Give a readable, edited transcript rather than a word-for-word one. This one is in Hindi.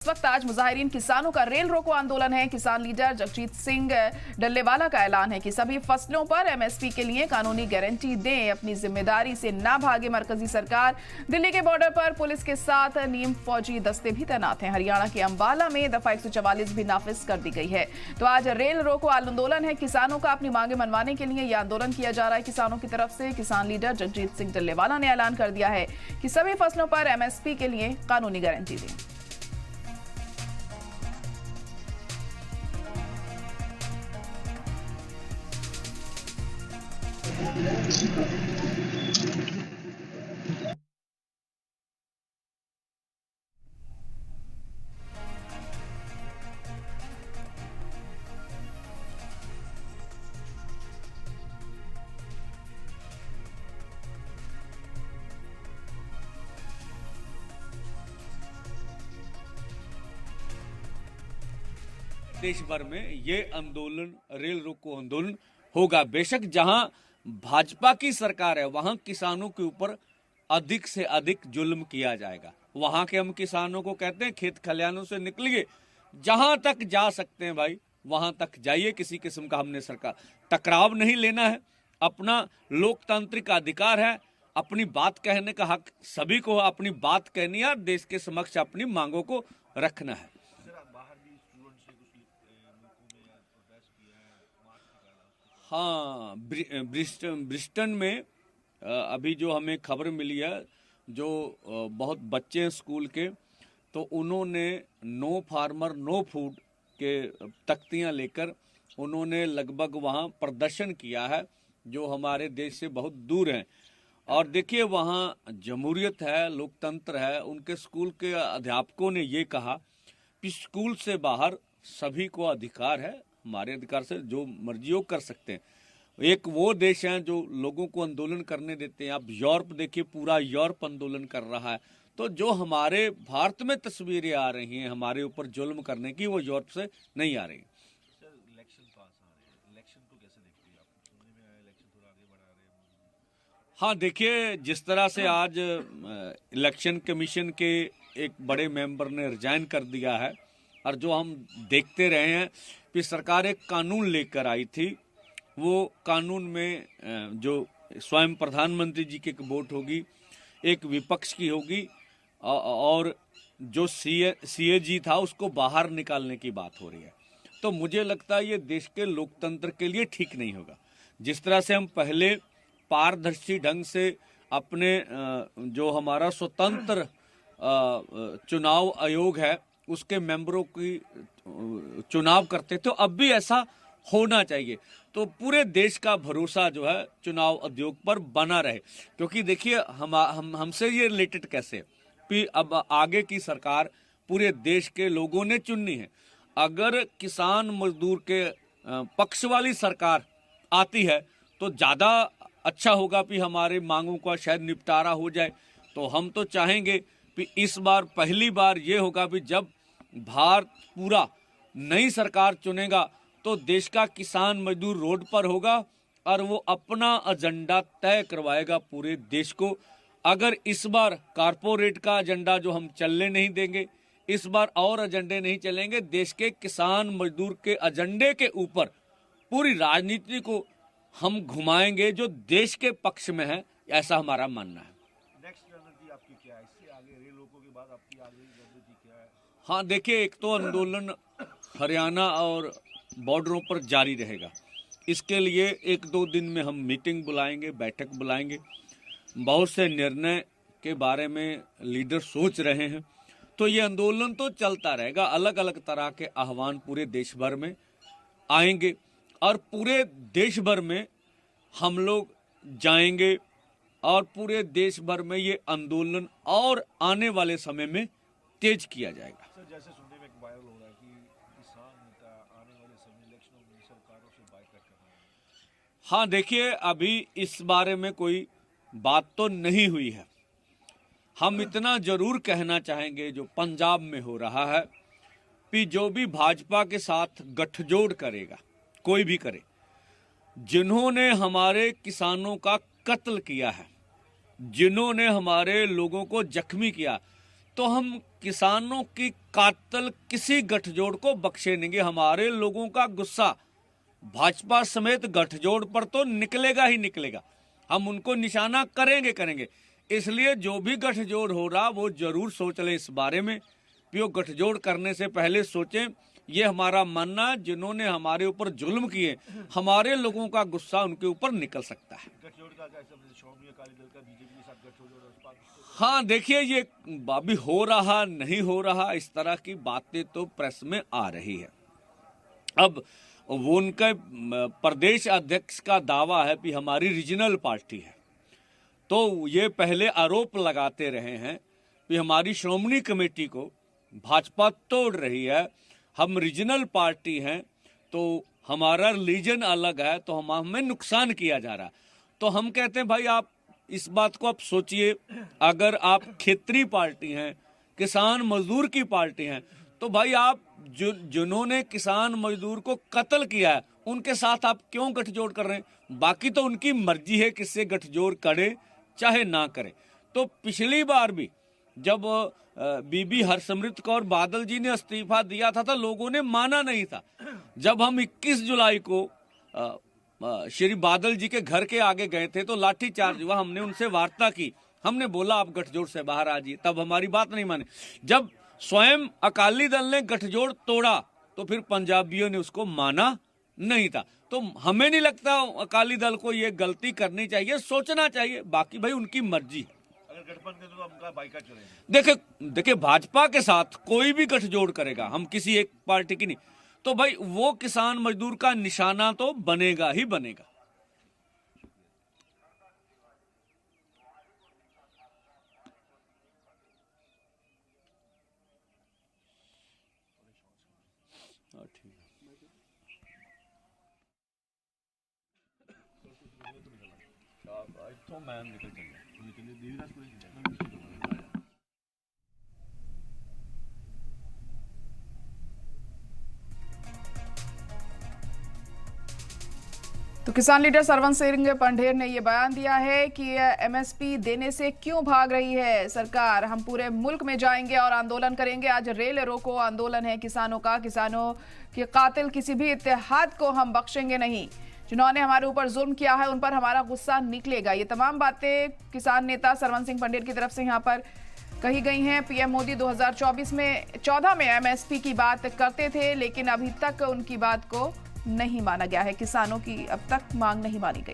इस वक्त आज मुजाहिरीन किसानों का रेल रोको आंदोलन है। किसान लीडर जगजीत सिंह डल्लेवाला का ऐलान है कि सभी फसलों पर एमएसपी के लिए कानूनी गारंटी दें, अपनी जिम्मेदारी से ना भागे मरकजी सरकार। दिल्ली के बॉर्डर पर पुलिस के साथ नीम फौजी दस्ते भी तैनात हैं। हरियाणा के अंबाला में दफा 144 भी नाफिज कर दी गई है। तो आज रेल रोको आंदोलन है। किसानों का अपनी मांगे मनवाने के लिए यह आंदोलन किया जा रहा है। किसानों की तरफ से किसान लीडर जगजीत सिंह डल्लेवाला ने ऐलान कर दिया है कि सभी फसलों पर एमएसपी के लिए कानूनी गारंटी दें। देश भर में ये आंदोलन रेल रोको आंदोलन होगा। बेशक जहां भाजपा की सरकार है वहां किसानों के ऊपर अधिक से अधिक जुल्म किया जाएगा। वहां के हम किसानों को कहते हैं खेत खलिहानों से निकलिए, जहां तक जा सकते हैं भाई वहां तक जाइए। किसी किस्म का हमने सरकार टकराव नहीं लेना है। अपना लोकतांत्रिक अधिकार है, अपनी बात कहने का हक सभी को, अपनी बात कहनी है, देश के समक्ष अपनी मांगों को रखना है। हाँ, ब्रिस्टन में अभी जो हमें खबर मिली है, जो बहुत बच्चे हैं स्कूल के, तो उन्होंने नो फार्मर नो फूड के तख्तियां लेकर उन्होंने लगभग वहाँ प्रदर्शन किया है, जो हमारे देश से बहुत दूर हैं। और देखिए वहाँ जमहूरियत है, लोकतंत्र है। उनके स्कूल के अध्यापकों ने ये कहा कि स्कूल से बाहर सभी को अधिकार है, हमारे अधिकार से जो मर्जी वो कर सकते हैं। एक वो देश है जो लोगों को आंदोलन करने देते हैं। आप यूरोप देखिए, पूरा यूरोप आंदोलन कर रहा है। तो जो हमारे भारत में तस्वीरें आ रही हैं हमारे ऊपर जुल्म करने की, वो यूरोप से नहीं आ रही। इलेक्शन पास आ रहे हैं, इलेक्शन को कैसे देखते हैं आप? सुनने में आया इलेक्शन थोड़ा आगे बढ़ा रहे हैं। हाँ, देखिए जिस तरह से आज इलेक्शन कमीशन के एक बड़े मेंबर ने रिजाइन कर दिया है, और जो हम देखते रहे हैं कि सरकार एक कानून लेकर आई थी, वो कानून में जो स्वयं प्रधानमंत्री जी की एक वोट होगी, एक विपक्ष की होगी, और जो सीएजी था उसको बाहर निकालने की बात हो रही है। तो मुझे लगता है ये देश के लोकतंत्र के लिए ठीक नहीं होगा। जिस तरह से हम पहले पारदर्शी ढंग से अपने जो हमारा स्वतंत्र चुनाव आयोग है उसके मेंबरों की चुनाव करते थे, तो अब भी ऐसा होना चाहिए। तो पूरे देश का भरोसा जो है चुनाव आयोग पर बना रहे। क्योंकि देखिए हमसे ये रिलेटेड कैसे कि अब आगे की सरकार पूरे देश के लोगों ने चुननी है। अगर किसान मजदूर के पक्ष वाली सरकार आती है तो ज़्यादा अच्छा होगा कि हमारे मांगों का शायद निपटारा हो जाए। तो हम तो चाहेंगे कि इस बार पहली बार ये होगा कि जब भारत पूरा नई सरकार चुनेगा तो देश का किसान मजदूर रोड पर होगा और वो अपना एजेंडा तय करवाएगा पूरे देश को। अगर इस बार कारपोरेट का एजेंडा जो हम चलने नहीं देंगे, इस बार और एजेंडे नहीं चलेंगे, देश के किसान मजदूर के एजेंडे के ऊपर पूरी राजनीति को हम घुमाएंगे जो देश के पक्ष में है, ऐसा हमारा मानना है। नेक्स्ट रणनीति आपकी क्या है? इससे आगे रेल रोको के बाद आपकी आगे रणनीति क्या है? हाँ, देखिए एक तो आंदोलन हरियाणा और बॉर्डरों पर जारी रहेगा। इसके लिए 1-2 दिन में हम मीटिंग बुलाएंगे, बैठक बुलाएंगे। बहुत से निर्णय के बारे में लीडर सोच रहे हैं। तो ये आंदोलन तो चलता रहेगा। अलग अलग तरह के आह्वान पूरे देश भर में आएंगे और पूरे देश भर में हम लोग जाएंगे और पूरे देश भर में ये आंदोलन और आने वाले समय में तेज किया जाएगा। सर, जैसे सुनने में एक वायरल हो रहा है कि किसान नेता आने वाले समय इलेक्शनों में सरकारों से बाइकआउट कर रहे हैं। हाँ, देखिए अभी इस बारे में कोई बात तो नहीं हुई है। हम इतना जरूर कहना चाहेंगे जो पंजाब में हो रहा है कि जो भी भाजपा के साथ गठजोड़ करेगा, कोई भी करे, जिन्होंने हमारे किसानों का कत्ल किया है, जिन्होंने हमारे लोगों को जख्मी किया, तो हम किसानों की कातल किसी गठजोड़ को बख्शे नहीं। हमारे लोगों का गुस्सा भाजपा समेत गठजोड़ पर तो निकलेगा ही निकलेगा। हम उनको निशाना करेंगे। इसलिए जो भी गठजोड़ हो रहा वो जरूर सोच ले इस बारे में कि वो गठजोड़ करने से पहले सोचें। ये हमारा मानना, जिन्होंने हमारे ऊपर जुल्म किए, हमारे लोगों का गुस्सा उनके ऊपर निकल सकता है। हाँ देखिए, ये अभी हो रहा नहीं हो रहा, इस तरह की बातें तो प्रेस में आ रही है। अब वो उनके प्रदेश अध्यक्ष का दावा है कि हमारी रीजनल पार्टी है, तो ये पहले आरोप लगाते रहे हैं कि हमारी श्रोमणी कमेटी को भाजपा तोड़ रही है, हम रीजनल पार्टी हैं, तो हमारा रिलीजन अलग है, तो हमें नुकसान किया जा रहा है। तो हम कहते हैं भाई आप इस बात को आप सोचिए, अगर आप क्षेत्रीय पार्टी हैं, किसान मजदूर की पार्टी हैं, तो भाई आप जिन्होंने किसान मजदूर को कत्ल किया है उनके साथ आप क्यों गठजोड़ कर रहे हैं? बाकी तो उनकी मर्जी है किससे गठजोड़ करे चाहे ना करे। तो पिछली बार भी जब बीबी हरसिमरत कौर बादल जी ने इस्तीफा दिया था तो लोगों ने माना नहीं था। जब हम 21 जुलाई को श्री बादल जी के घर के आगे गए थे तो लाठीचार्ज हुआ, हमने उनसे वार्ता की, हमने बोला आप गठजोड़ से बाहर आ जाइए, तब हमारी बात नहीं माने। जब स्वयं अकाली दल ने गठजोड़ तोड़ा तो फिर पंजाबियों ने उसको माना नहीं था। तो हमें नहीं लगता अकाली दल को ये गलती करनी चाहिए, सोचना चाहिए। बाकी भाई उनकी मर्जी। अगर गठबंधन तो उनका बाइकाट करेंगे। देखिए भाजपा के साथ कोई भी गठजोड़ करेगा, हम किसी एक पार्टी की नहीं, तो भाई वो किसान मजदूर का निशाना तो बनेगा ही बनेगा। तो मैं निकल चलिए। तो किसान लीडर सरवन सिंह पंढेर ने यह बयान दिया है कि एमएसपी देने से क्यों भाग रही है सरकार। हम पूरे मुल्क में जाएंगे और आंदोलन करेंगे। आज रेल रोको आंदोलन है किसानों का। किसानों के कातिल किसी भी इत्तेहाद को हम बख्शेंगे नहीं। जिन्होंने हमारे ऊपर जुल्म किया है उन पर हमारा गुस्सा निकलेगा। ये तमाम बातें किसान नेता सरवन सिंह पंढेर की तरफ से यहाँ पर कही गई हैं। पीएम मोदी 2014 में एमएसपी की बात करते थे, लेकिन अभी तक उनकी बात को नहीं माना गया है। किसानों की अब तक मांग नहीं मानी गई।